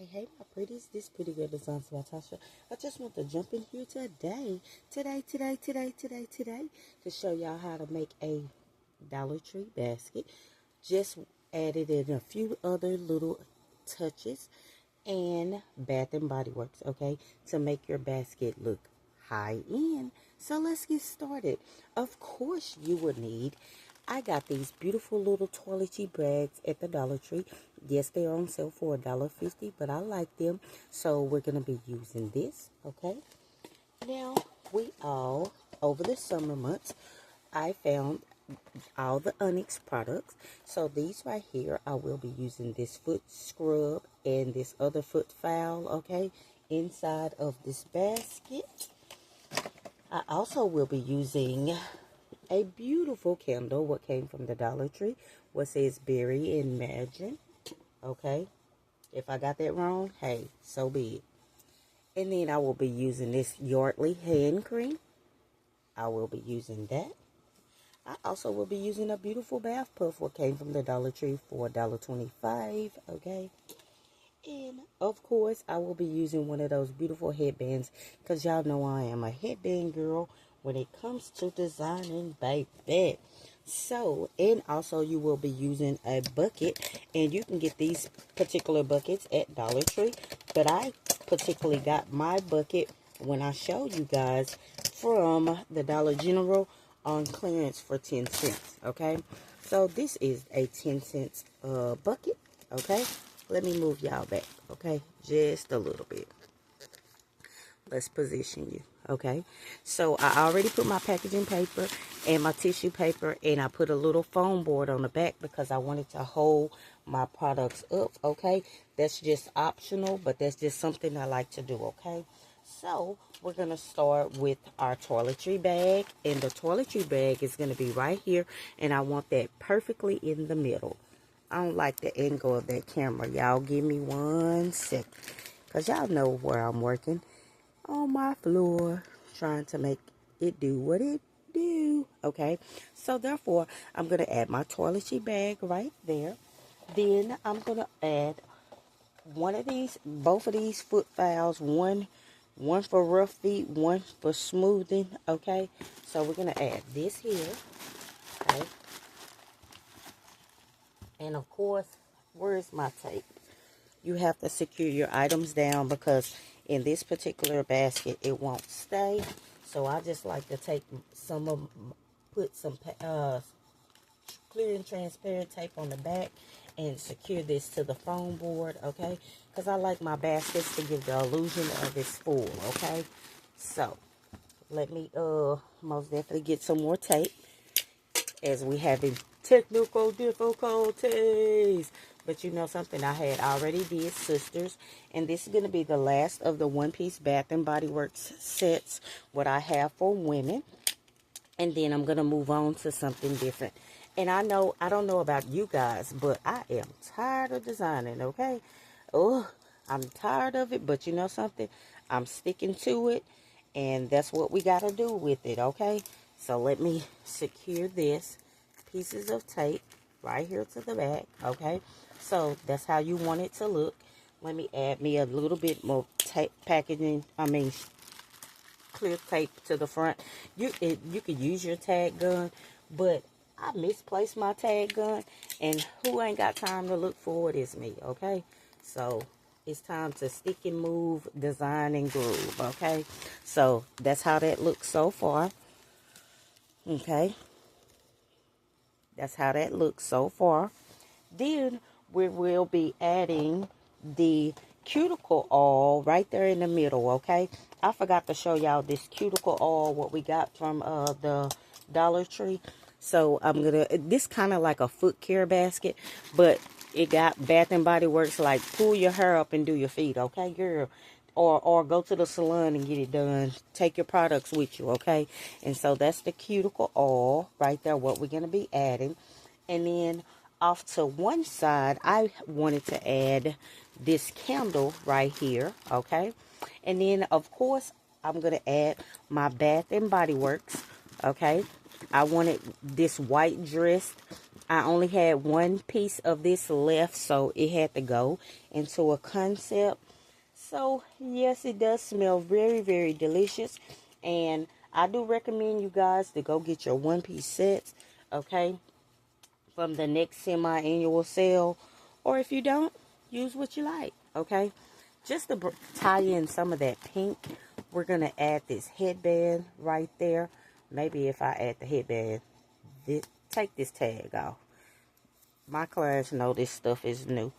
Hey, my pretties, this pretty girl designs by Tasha. I just want to jump in here today, to show y'all how to make a Dollar Tree basket. Just added in a few other little touches and Bath and Body Works, okay, to make your basket look high end. So let's get started. Of course, you would need. I got these beautiful little toiletry bags at the Dollar Tree. Yes, they are on sale for $1.50, but I like them. So we're going to be using this, okay? Now, over the summer months, I found all the Onyx products. So these right here, I will be using this foot scrub and this other foot file, okay, inside of this basket. I also will be using a beautiful candle, what came from the Dollar Tree, what says Berry Imagine, okay? If I got that wrong, hey, so be it. And then I will be using this Yardley hand cream. I will be using that. I also will be using a beautiful bath puff, what came from the Dollar Tree for $1.25, okay? And, of course, I will be using one of those beautiful headbands, because y'all know I am a headband girl when it comes to designing, baby. So, and also you will be using a bucket, and you can get these particular buckets at Dollar Tree, but I particularly got my bucket when I showed you guys from the Dollar General on clearance for 10 cents, okay? So, this is a 10 cents bucket, okay? Let me move y'all back, okay? Just a little bit. Let's position you, okay? So I already put my packaging paper and my tissue paper, and I put a little foam board on the back because I wanted to hold my products up, okay? That's just optional, but that's just something I like to do, okay? So we're going to start with our toiletry bag, and the toiletry bag is going to be right here, and I want that perfectly in the middle. I don't like the angle of that camera. Y'all give me 1 second, because y'all know where I'm working. On my floor, trying to make it do what it do. Okay, so therefore, I'm going to add my toiletry bag right there. Then I'm going to add both of these foot files, one for rough feet, one for smoothing. Okay, so we're going to add this here. Okay. And of course, where's my tape? You have to secure your items down because in this particular basket, it won't stay. So I just like to take put some clear and transparent tape on the back and secure this to the foam board, okay? Because I like my baskets to give the illusion of it's full, okay? So let me most definitely get some more tape as we having technical difficulties. But you know something, I had already did sisters, and this is going to be the last of the one-piece Bath and Body Works sets, what I have for women. And then I'm going to move on to something different. And I don't know about you guys, but I am tired of designing, okay? Oh, I'm tired of it, but you know something? I'm sticking to it, and that's what we got to do with it, okay? So let me secure this pieces of tape right here to the back, okay? So that's how you want it to look. Let me add me a little bit more tape clear tape to the front. You could use your tag gun, but I misplaced my tag gun, and who ain't got time to look for it is me, okay? So it's time to stick and move, design and groove, okay? So that's how that looks so far, okay? That's how that looks so far. Then we will be adding the cuticle oil right there in the middle, okay? I forgot to show y'all this cuticle oil, what we got from the Dollar Tree. So I'm going to, this kind of like a foot care basket, but it got Bath and Body Works, like pull your hair up and do your feet, okay, girl? Or go to the salon and get it done. Take your products with you, okay? And so that's the cuticle oil right there, what we're going to be adding. And then off to one side, I wanted to add this candle right here, okay? And then, of course, I'm going to add my Bath and Body Works, okay? I wanted this white dress I only had one piece of this left, so it had to go into a concept. So, yes, it does smell very, very delicious. And I do recommend you guys to go get your one-piece sets, okay, from the next semi-annual sale. Or if you don't, use what you like, okay? Just to tie in some of that pink, we're going to add this headband right there. Maybe if I add the headband, take this tag off. My clients know this stuff is new.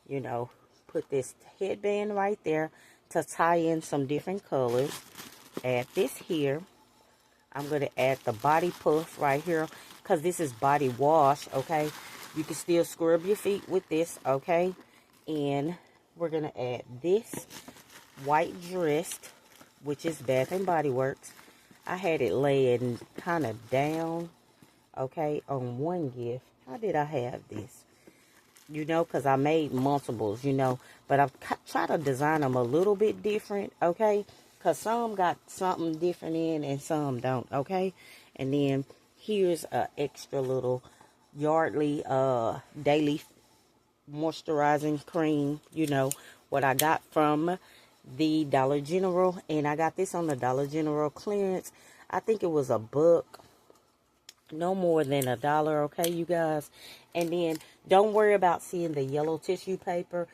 You know, put this headband right there to tie in some different colors. Add this here. I'm going to add the body puff right here because this is body wash, okay? You can still scrub your feet with this, okay? And we're going to add this white dress, which is Bath and Body Works. I had it laying kind of down, okay, on one gift. How did I have this? You know, because I made multiples, you know, but I've tried to design them a little bit different, okay, because some got something different in and some don't, okay. And then here's a extra little Yardley daily moisturizing cream, you know, what I got from the Dollar General, and I got this on the Dollar General clearance. I think it was $1, no more than $1, okay, you guys. And then don't worry about seeing the yellow tissue paper.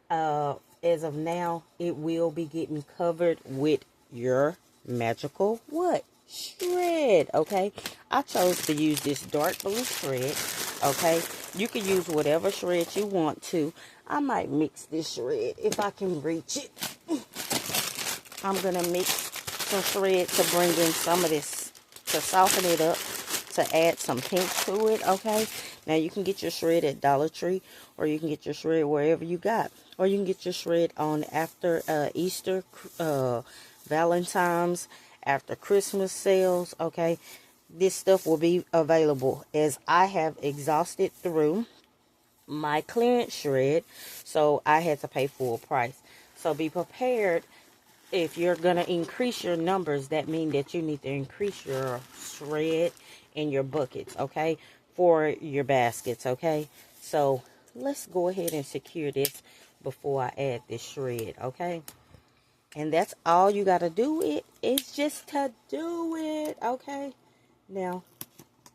As of now, it will be getting covered with your magical what? Shred, okay? I chose to use this dark blue shred, okay? You can use whatever shred you want to. I might mix this shred if I can reach it. I'm going to mix some shred to bring in some of this, to soften it up, to add some pink to it, okay? Now, you can get your shred at Dollar Tree, or you can get your shred wherever you got. Or you can get your shred on after Easter, Valentine's, after Christmas sales, okay? This stuff will be available as I have exhausted through my clearance shred, so I had to pay full price. So be prepared. If you're going to increase your numbers, that means that you need to increase your shred and your buckets, okay, for your baskets, okay? So let's go ahead and secure this before I add this shred, okay? And that's all you got to do. It's just to do it, okay? Now,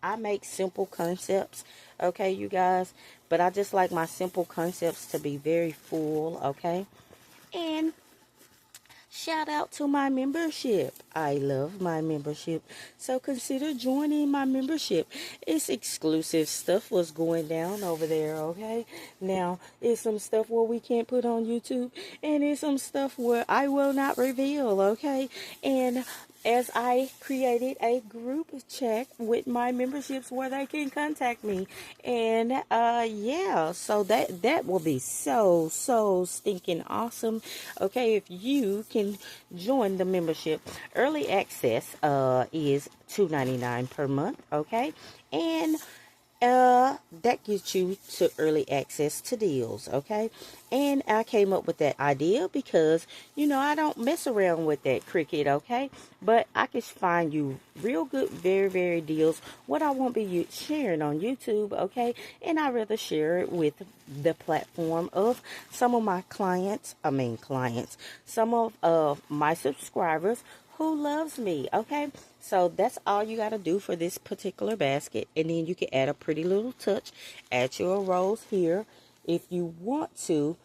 I make simple concepts, okay, you guys? But I just like my simple concepts to be very full, okay? And shout out to my membership. I love my membership. So consider joining my membership. It's exclusive stuff what's going down over there, okay? Now, it's some stuff where we can't put on YouTube. And it's some stuff where I will not reveal, okay? And as I created a group chat with my memberships where they can contact me. And yeah, so that will be so stinking awesome. Okay, if you can join the membership. Early access is $2.99 per month, okay? And that gets you to early access to deals, okay? And I came up with that idea because, you know, I don't mess around with that cricket, okay? But I can find you real good, very deals. What I won't be sharing on YouTube, okay? And I'd rather share it with the platform of some of my clients, some of my subscribers who loves me, okay? So that's all you got to do for this particular basket. And then you can add a pretty little touch. Add your rose here if you want to.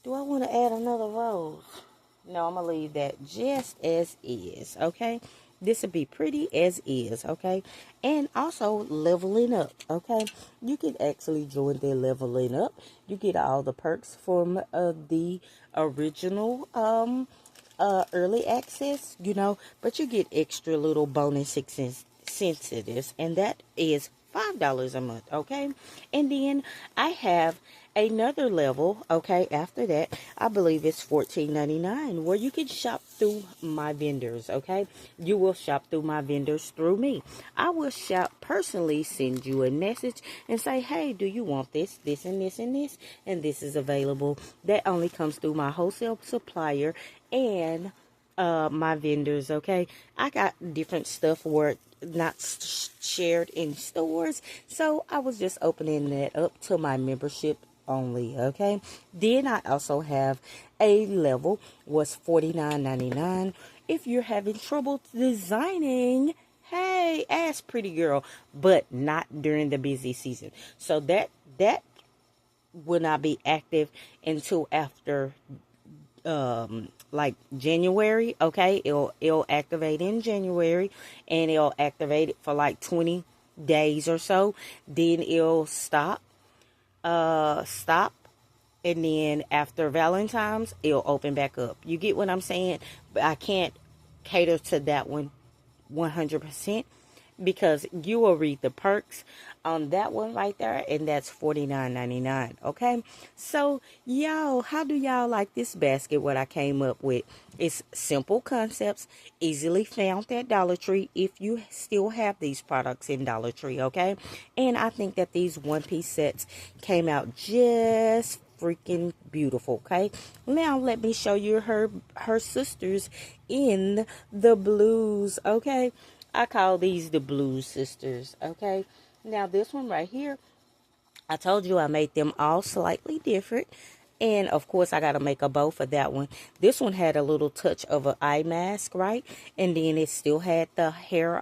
Do I want to add another rose? No, I'm going to leave that just as is, okay? This would be pretty as is, okay? And also leveling up, okay? You can actually join the leveling up. You get all the perks from the original early access, you know, but you get extra little bonus sensitives, and that is $5 a month, okay? And then I have another level, okay, after that, I believe it's $14.99, where you can shop through my vendors, okay? You will shop through my vendors through me. I will personally send you a message and say, hey, do you want this, this, and this, and this? And this is available. That only comes through my wholesale supplier and my vendors, okay? I got different stuff where not shared in stores, so I was just opening that up to my membership only, okay? Then I also have a level was $49.99. If you're having trouble designing, hey, ask pretty girl, but not during the busy season. So that will not be active until after like January, okay? It'll activate in January, and it'll activate it for like 20 days or so. Then it'll stop, and then after Valentine's it'll open back up. You get what I'm saying? But I can't cater to that one 100% because you will read the perks on that one right there, and that's $49.99. Okay, so y'all, how do y'all like this basket? What I came up with is simple concepts, easily found at Dollar Tree if you still have these products in Dollar Tree. Okay, and I think that these one-piece sets came out just freaking beautiful. Okay, now let me show you her sisters in the blues. Okay, I call these the blues sisters. Okay, now this one right here, I told you I made them all slightly different, and of course I got to make a bow for that one. This one had a little touch of an eye mask, right? And then it still had the hair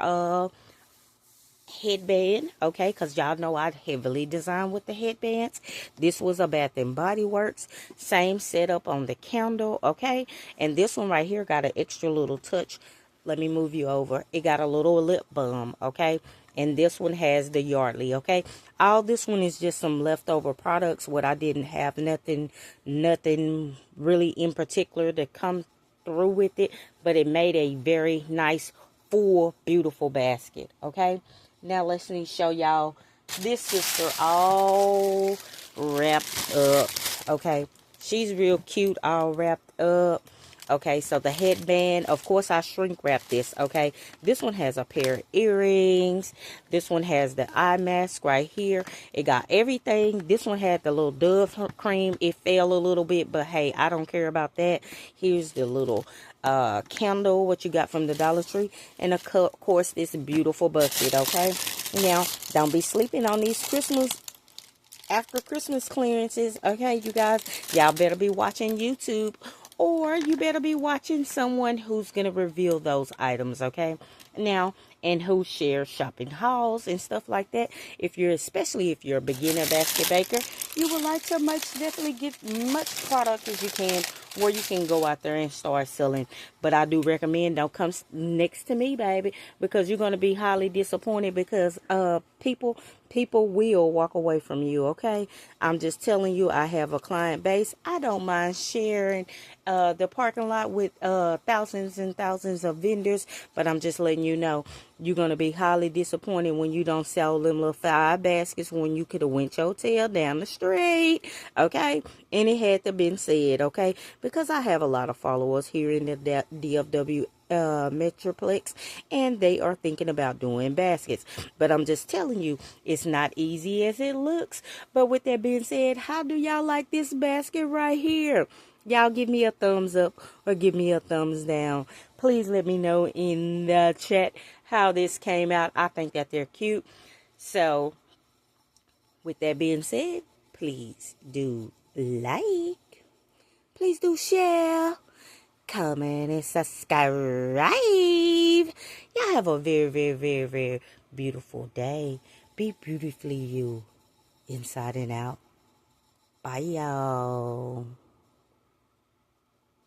headband, okay, because y'all know I heavily design with the headbands. This was a Bath and Body Works, same setup on the candle, okay, and this one right here got an extra little touch. Let me move you over. It got a little lip balm, okay, and this one has the Yardley, okay. All this one is just some leftover products. What I didn't have nothing really in particular to come through with it, but it made a very nice, full, beautiful basket, okay. Now let me show y'all this sister all wrapped up, okay. She's real cute, all wrapped up. Okay, so the headband, of course, I shrink wrap this, okay. This one has a pair of earrings. This one has the eye mask right here. It got everything. This one had the little Dove cream. It fell a little bit, but hey, I don't care about that. Here's the little candle, what you got from the Dollar Tree. And of course, this beautiful bucket, okay. Now, don't be sleeping on these after Christmas clearances, okay, you guys. Y'all better be watching YouTube, or you better be watching someone who's going to reveal those items, okay? Now, and who shares shopping hauls and stuff like that. Especially if you're a beginner basket baker, you would like to definitely get much product as you can, where you can go out there and start selling. But I do recommend don't come next to me, baby, because you're going to be highly disappointed, because people will walk away from you, okay? I'm just telling you, I have a client base. I don't mind sharing the parking lot with thousands and thousands of vendors, but I'm just letting you know, you're going to be highly disappointed when you don't sell them little 5 baskets when you could have went your tail down the street, okay? And it had to been said, okay? Because I have a lot of followers here in the DFW Metroplex, and they are thinking about doing baskets. But I'm just telling you, it's not easy as it looks. But with that being said, how do y'all like this basket right here? Y'all give me a thumbs up or give me a thumbs down. Please let me know in the chat how this came out. I think that they're cute. So with that being said, please do like, please do share, comment, and subscribe. Y'all have a very, very, very, very beautiful day. Be beautifully you, inside and out. Bye, y'all.